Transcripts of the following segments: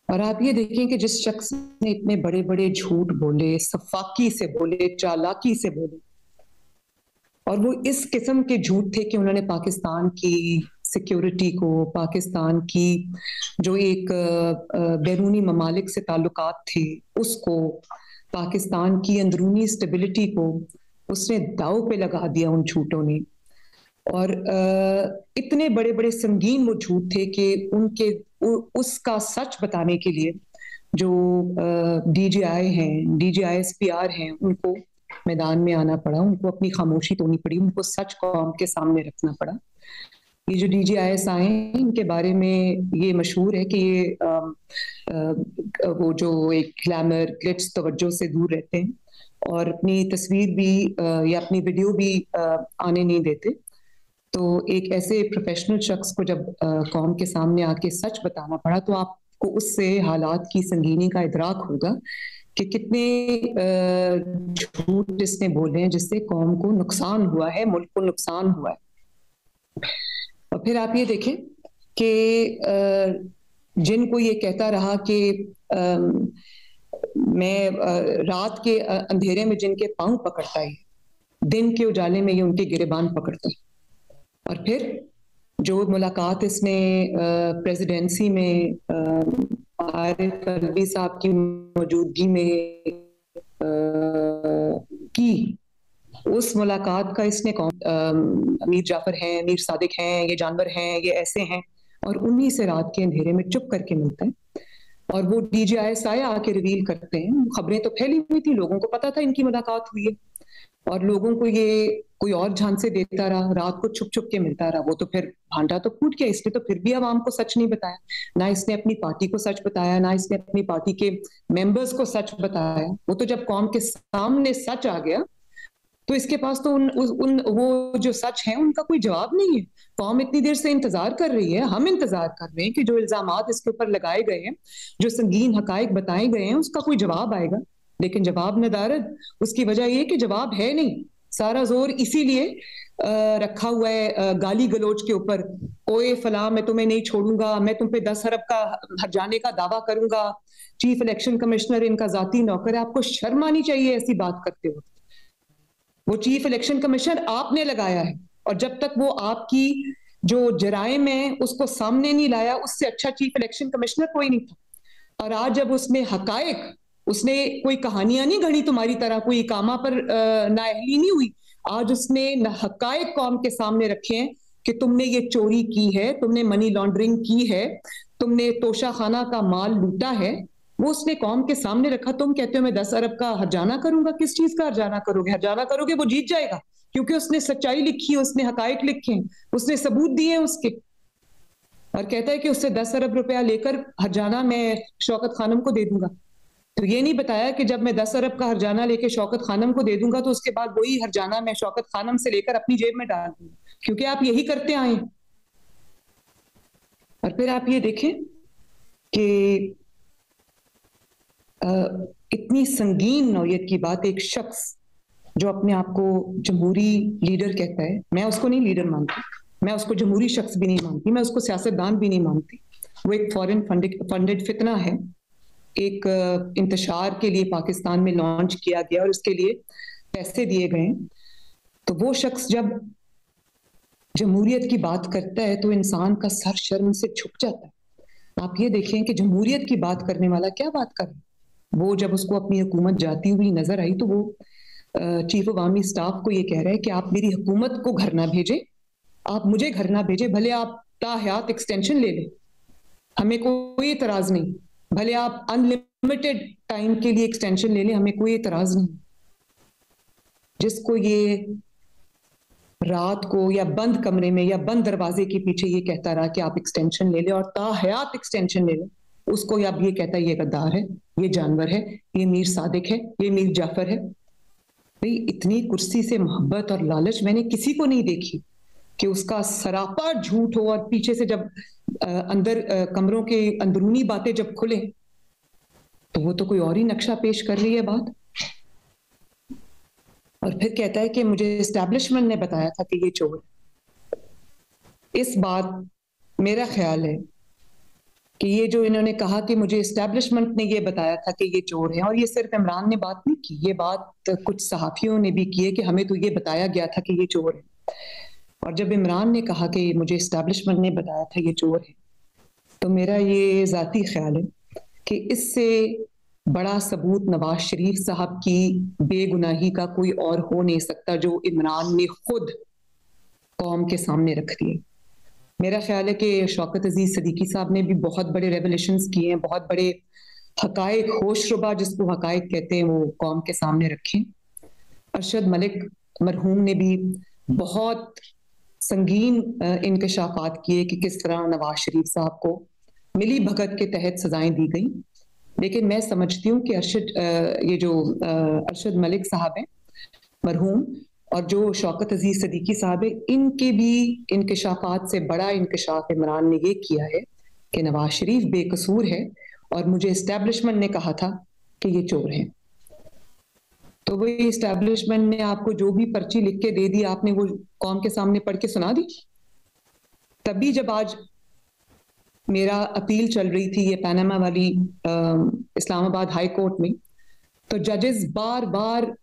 और आप ये देखें कि जिस शख्स ने इतने बड़े बड़े झूठ बोले, सफाकी से बोले, चालाकी से बोले, और वो इस किस्म के झूठ थे कि उन्होंने पाकिस्तान की सिक्योरिटी को, पाकिस्तान की जो एक बैरूनी ममालिक से ताल्लुकात थे उसको, पाकिस्तान की अंदरूनी स्टेबिलिटी को उसने दाव पे लगा दिया उन झूठों ने। और इतने बड़े बड़े संगीन वो झूठ थे कि उनके उसका सच बताने के लिए जो डीजीआई हैं, डीजीआईएसपीआर हैं, उनको मैदान में आना पड़ा, उनको अपनी खामोशी तोड़नी पड़ी, उनको सच कौम के सामने रखना पड़ा। ये जो डीजीआईएस आए हैं इनके बारे में ये मशहूर है कि ये वो जो एक ग्लैमर ग्लिट्स तवज्जो से दूर रहते हैं और अपनी तस्वीर भी या अपनी वीडियो भी आने नहीं देते। तो एक ऐसे प्रोफेशनल शख्स को जब कौम के सामने आके सच बताना पड़ा तो आपको उससे हालात की संगीनी का इदराक होगा कि कितने झूठ इसने बोले हैं जिससे कौम को नुकसान हुआ है, मुल्क को नुकसान हुआ है। और फिर आप ये देखें कि जिनको ये कहता रहा कि मैं रात के अंधेरे में जिनके पांव पकड़ता है, दिन के उजाले में ये उनके गिरेबान पकड़ता है। और फिर जो मुलाकात इसने प्रेसिडेंसी में आरिफ अलवी साहब की मौजूदगी में की, उस मुलाकात का इसने मीर जाफर हैं, मीर सादिक हैं, ये जानवर हैं, ये ऐसे हैं, और उन्हीं से रात के अंधेरे में चुप करके मिलता है। और वो डीजीआईएसआई आके रिवील करते हैं, खबरें तो फैली हुई थी, लोगों को पता था इनकी मुलाकात हुई है, और लोगों को ये कोई और झांसे देता रहा, रात को छुप छुप के मिलता रहा। वो तो फिर भांडा तो फूट गया, इसने तो फिर भी आवाम को सच नहीं बताया, ना इसने अपनी पार्टी को सच बताया, ना इसने अपनी पार्टी के मेंबर्स को सच बताया। वो तो जब कौम के सामने सच आ गया तो इसके पास तो उन वो जो सच है उनका कोई जवाब नहीं है। कौम इतनी देर से इंतजार कर रही है, हम इंतजार कर रहे हैं कि जो इल्जामात इसके ऊपर लगाए गए हैं, जो संगीन हकायक बताए गए हैं, उसका कोई जवाब आएगा, लेकिन जवाब नदारद। उसकी वजह यह कि जवाब है नहीं। सारा जोर इसीलिए रखा हुआ है गाली गलोच के ऊपर, ओए फला मैं तुम्हें नहीं छोड़ूंगा, मैं तुम पे 10 अरब का हर्जाने का दावा करूंगा, चीफ इलेक्शन कमिश्नर इनका जाती नौकर है। आपको शर्म आनी चाहिए ऐसी बात करते हो। वो चीफ इलेक्शन कमीशन आपने लगाया है, और जब तक वो आपकी जो जराइम है उसको सामने नहीं लाया, उससे अच्छा चीफ इलेक्शन कमिश्नर कोई नहीं था। और आज जब उसने हकायक, उसने कोई कहानियां नहीं गढ़ी तुम्हारी तरह, कोई इकामा पर नाअहली नहीं हुई, आज उसने हकायक कौम के सामने रखे हैं कि तुमने ये चोरी की है, तुमने मनी लॉन्ड्रिंग की है, तुमने तोशा खाना का माल लूटा है, वो उसने कौम के सामने रखा। तुम कहते हो मैं 10 अरब का हर्जाना करूंगा, किस चीज का हर्जाना करोगे? हर्जाना करोगे वो जीत जाएगा, क्योंकि उसने सच्चाई लिखी है, उसने हकायक लिखे हैं, उसने सबूत दिए हैं उसके। और कहता है कि उससे 10 अरब रुपया लेकर हर्जाना मैं शौकत खानम को दे दूंगा। तो ये नहीं बताया कि जब मैं 10 अरब का हर्जाना लेके शौकत खानम को दे दूंगा तो उसके बाद वही हर्जाना मैं शौकत खानम से लेकर अपनी जेब में डाल दूंगा, क्योंकि आप यही करते आए। और फिर आप ये देखें कि इतनी संगीन नौयत की बात, एक शख्स जो अपने आप को जमहूरी लीडर कहता है, मैं उसको नहीं लीडर मानती, मैं उसको जमहूरी शख्स भी नहीं मानती, मैं उसको सियासतदान भी नहीं मानती। वो एक फॉरेन फंडेड फितना है, एक इंतशार के लिए पाकिस्तान में लॉन्च किया गया और उसके लिए पैसे दिए गए। तो वो शख्स जब जमहूरियत की बात करता है तो इंसान का सर शर्म से झुक जाता है। आप ये देखें कि जमहूरियत की बात करने वाला क्या बात कर रहा है। वो जब उसको अपनी हुकूमत जाती हुई नजर आई तो वो चीफ ऑफ आर्मी स्टाफ को ये कह रहा है कि आप मेरी हुकूमत को घर ना भेजें, आप मुझे घर ना भेजें, भले आप ताहयात एक्सटेंशन ले लें, हमें कोई एतराज नहीं, भले आप अनलिमिटेड टाइम के लिए एक्सटेंशन ले लें, हमें कोई एतराज नहीं। जिसको ये रात को या बंद कमरे में या बंद दरवाजे के पीछे ये कहता रहा कि आप एक्सटेंशन ले लें और ताहयात एक्सटेंशन ले लें, उसको अब ये कहता है ये गद्दार है, ये जानवर है, ये मीर सादिक है, ये मीर जाफर है। भाई इतनी कुर्सी से मोहब्बत और लालच मैंने किसी को नहीं देखी कि उसका सरापा झूठ हो, और पीछे से जब अंदर कमरों के अंदरूनी बातें जब खुले तो वो तो कोई और ही नक्शा पेश कर रही है बात। और फिर कहता है कि मुझे एस्टैब्लिशमेंट ने बताया था कि ये चोर। इस बात मेरा ख्याल है कि ये जो इन्होंने कहा कि मुझे एस्टेब्लिशमेंट ने ये बताया था कि ये चोर है, और ये सिर्फ इमरान ने बात नहीं की, ये बात कुछ सहाफियों ने भी की है कि हमें तो ये बताया गया था कि ये चोर है। और जब इमरान ने कहा कि मुझे एस्टेब्लिशमेंट ने बताया था ये चोर है, तो मेरा ये जाती ख्याल है कि इससे बड़ा सबूत नवाज शरीफ साहब की बेगुनाही का कोई और हो नहीं सकता, जो इमरान ने खुद कौम के सामने रख दिए। मेरा ख्याल है कि शौकत अजीज सदीकी साहब ने भी बहुत बड़े रेवलेशंस किए हैं, बहुत बड़े हकायक होशरुबा जिसको हकायक कहते हैं वो कौम के सामने रखे। अरशद मलिक मरहूम ने भी बहुत संगीन इंकशाफात किए कि किस तरह नवाज शरीफ साहब को मिली भगत के तहत सजाएं दी गई। लेकिन मैं समझती हूँ कि अरशद मलिक साहब हैं मरहूम, और जो शौकत अजीज सदीकी साहब है, इनके भी इंकशाफात से बड़ा इंकशाफ इमरान ने ये किया है कि नवाज शरीफ बेकसूर है और मुझे एस्टेब्लिशमेंट ने कहा था कि ये चोर है। तो वही एस्टेब्लिशमेंट ने आपको जो भी पर्ची लिख के दे दी, आपने वो कौम के सामने पढ़ के सुना दी। तभी जब आज मेरा अपील चल रही थी ये पनामा वाली इस्लामाबाद हाई कोर्ट में, तो जजेस बार बार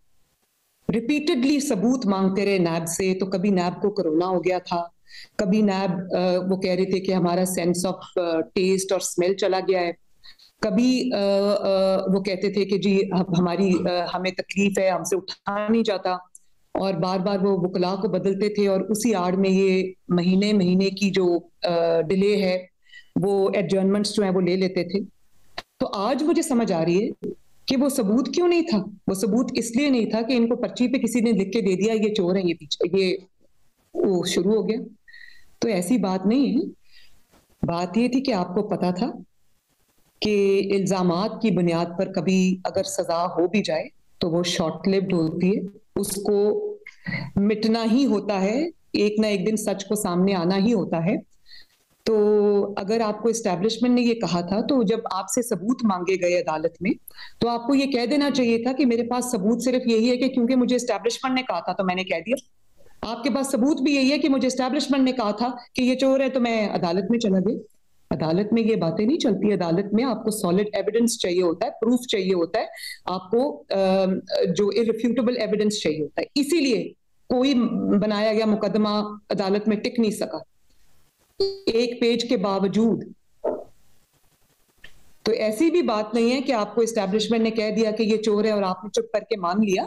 रिपीटेडली सबूत मांगते रहे नैब से। तो कभी नैब को कोरोना हो गया था, कभी नैब वो कह रहे थे कि हमारा सेंस ऑफ टेस्ट और स्मेल चला गया है, कभी वो कहते थे कि जी हमें तकलीफ है, हमसे उठा नहीं जाता, और बार बार वो वकला को बदलते थे, और उसी आड़ में ये महीने महीने की जो डिले है वो एडजर्नमेंट्स जो है वो ले लेते थे। तो आज मुझे समझ आ रही है कि वो सबूत क्यों नहीं था। वो सबूत इसलिए नहीं था कि इनको पर्ची पे किसी ने लिख के दे दिया ये चोर है, ये पीछे ये वो शुरू हो गया। तो ऐसी बात नहीं है। बात ये थी कि आपको पता था कि इल्जामात की बुनियाद पर कभी अगर सजा हो भी जाए तो वो शॉर्ट लिव्ड होती है, उसको मिटना ही होता है, एक ना एक दिन सच को सामने आना ही होता है। तो अगर आपको एस्टेब्लिशमेंट ने ये कहा था, तो जब आपसे सबूत मांगे गए अदालत में, तो आपको ये कह देना चाहिए था कि मेरे पास सबूत सिर्फ यही है कि क्योंकि मुझे एस्टेब्लिशमेंट ने कहा था तो मैंने कह दिया। आपके पास सबूत भी यही है कि मुझे एस्टेब्लिशमेंट ने कहा था कि ये चोर है, तो मैं अदालत में चला गया। अदालत में ये बातें नहीं चलती। अदालत में आपको सॉलिड एविडेंस चाहिए होता है, प्रूफ चाहिए होता है, आपको जो इररिफ्यूटेबल एविडेंस चाहिए होता है। इसीलिए कोई बनाया गया मुकदमा अदालत में टिक नहीं सका एक पेज के बावजूद। तो ऐसी भी बात नहीं है कि आपको एस्टेब्लिशमेंट ने कह दिया कि ये चोर है और आपने चुप करके मान लिया।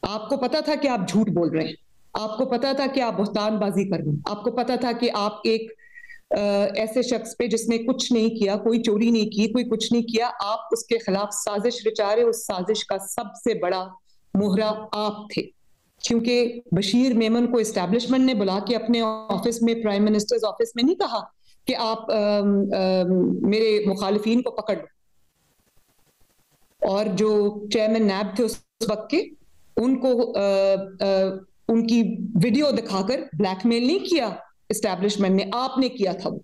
आपको पता था कि आप झूठ बोल रहे हैं, आपको पता था कि आप बहतानबाजी कर रहे हैं, आपको पता था कि आप एक ऐसे शख्स पे जिसने कुछ नहीं किया, कोई चोरी नहीं की, कोई कुछ नहीं किया, आप उसके खिलाफ साजिश रचा रहे। उस साजिश का सबसे बड़ा मोहरा आप थे, क्योंकि बशीर मेमन को एस्टेब्लिशमेंट ने बुला के अपने ऑफिस में, प्राइम मिनिस्टर्स ऑफिस में नहीं कहा कि आप मेरे मुखालिफिन को पकड़ लो, और जो चेयरमैन नैब थे उस वक्त के, उनको उनकी वीडियो दिखाकर ब्लैकमेल नहीं किया एस्टेब्लिशमेंट ने, आपने किया था वो,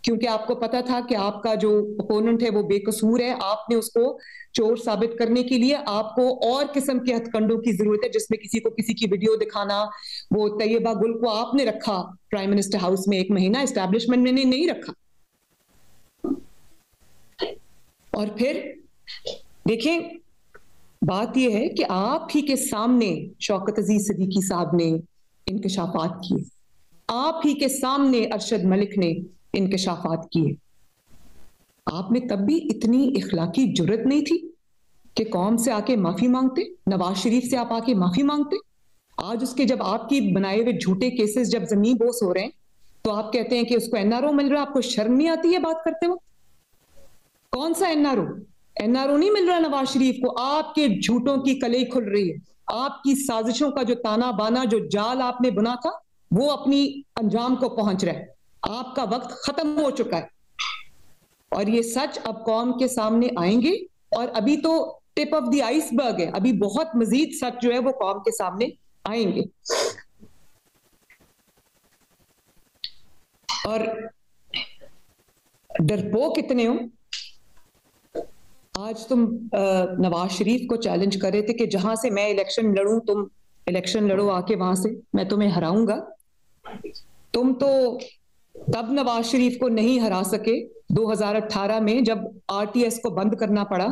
क्योंकि आपको पता था कि आपका जो ओपोनेंट है वो बेकसूर है। आपने उसको चोर साबित करने के लिए आपको और किस्म के हथकंडों की जरूरत है, जिसमें किसी को किसी की वीडियो दिखाना। वो तैयबा गुल को आपने रखा प्राइम मिनिस्टर हाउस में 1 महीना, एस्टेब्लिशमेंट ने नहीं रखा। और फिर देखिए, बात यह है कि आप ही के सामने शौकत अजीज सदीकी साहब ने इंकशाफात किए, आप ही के सामने अरशद मलिक ने इंकशाफात किए। आप में तब भी इतनी इखलाकी जुर्रत नहीं थी कि कौम से आके माफी मांगते, नवाज शरीफ से आप आके माफी मांगते। आज उसके जब आपकी बनाए हुए झूठे केसेस जब जमीन बोस हो रहे हैं, तो आप कहते हैं कि उसको एनआरओ मिल रहा है। आपको शर्म नहीं आती है बात करते वक्त? कौन सा एनआरओ? एनआरओ नहीं मिल रहा नवाज शरीफ को। आपके झूठों की कलई खुल रही है, आपकी साजिशों का जो ताना बाना, जो जाल आपने बुना था, वो अपनी अंजाम को पहुंच रहा है। आपका वक्त खत्म हो चुका है, और ये सच अब कौम के सामने आएंगे। और अभी तो टिप ऑफ द आइसबर्ग है, अभी बहुत मजीद सच जो है वो कौम के सामने आएंगे। और डरपोक इतने हो, आज तुम नवाज शरीफ को चैलेंज कर रहे थे कि जहां से मैं इलेक्शन लड़ूं, तुम इलेक्शन लड़ो आके वहां से, मैं तुम्हें हराऊंगा। तुम तो तब नवाज शरीफ को नहीं हरा सके 2018 में जब आरटीएस को बंद करना पड़ा,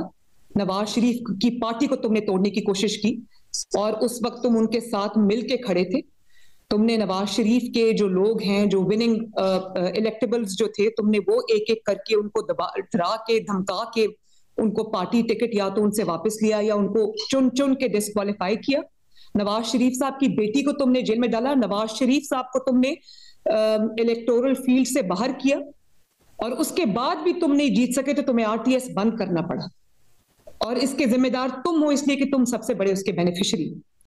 नवाज शरीफ की पार्टी को तुमने तोड़ने की कोशिश की और उस वक्त तुम उनके साथ मिलके खड़े थे। तुमने नवाज शरीफ के जो लोग हैं, जो विनिंग इलेक्टेबल्स जो थे, तुमने वो एक एक करके उनको डरा के धमका के उनको पार्टी टिकट या तो उनसे वापस लिया या उनको चुन चुन के डिस्क्वालीफाई किया। नवाज शरीफ साहब की बेटी को तुमने जेल में डाला, नवाज शरीफ साहब को तुमने इलेक्टोरल फील्ड से बाहर किया और उसके बाद भी तुम नहीं जीत सके तो तुम्हें आरटीएस बंद करना पड़ा और इसके जिम्मेदार तुम हो इसलिए कि तुम सबसे बड़े उसके बेनिफिशियरी हो।